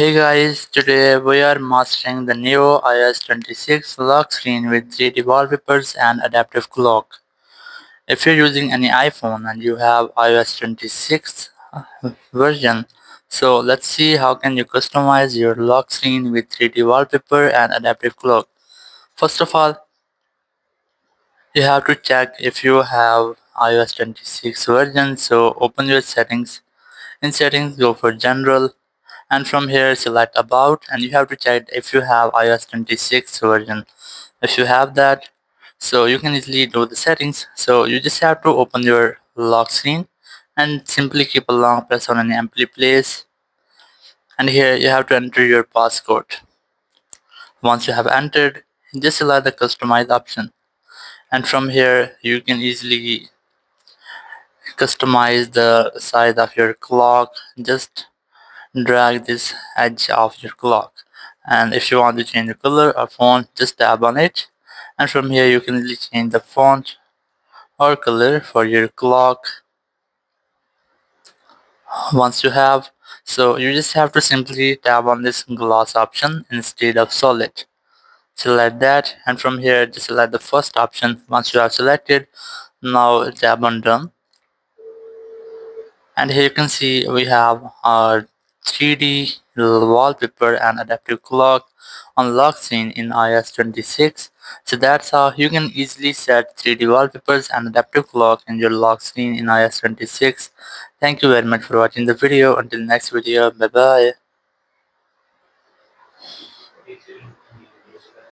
Hey guys, today we are mastering the new iOS 26 lock screen with 3D wallpapers and adaptive clock. If you're using any iPhone and you have iOS 26 version, so let's see how can you customize your lock screen with 3D wallpaper and adaptive clock. First of all, you have to check if you have iOS 26 version, so open your settings. In settings, go for general and from here select about and you have to check if you have iOS 26 version. If you have that, so you can easily do the settings. So you just have to open your lock screen and simply keep a long press on an empty place, and here you have to enter your passcode. Once you have entered, just select the customize option, and from here you can easily customize the size of your clock. Just drag this edge of your clock, and if you want to change the color or font, just tap on it, and from here you can easily change the font or color for your clock. Once you have, so you just have to simply tap on this gloss option instead of solid. Select that, and from here just select the first option. Once you have selected, now tap on done, and here you can see we have our 3D wallpaper and adaptive clock on lock screen in iOS 26. So that's how you can easily set 3D wallpapers and adaptive clock in your lock screen in iOS 26. Thank you very much for watching the video. Until next video, bye bye.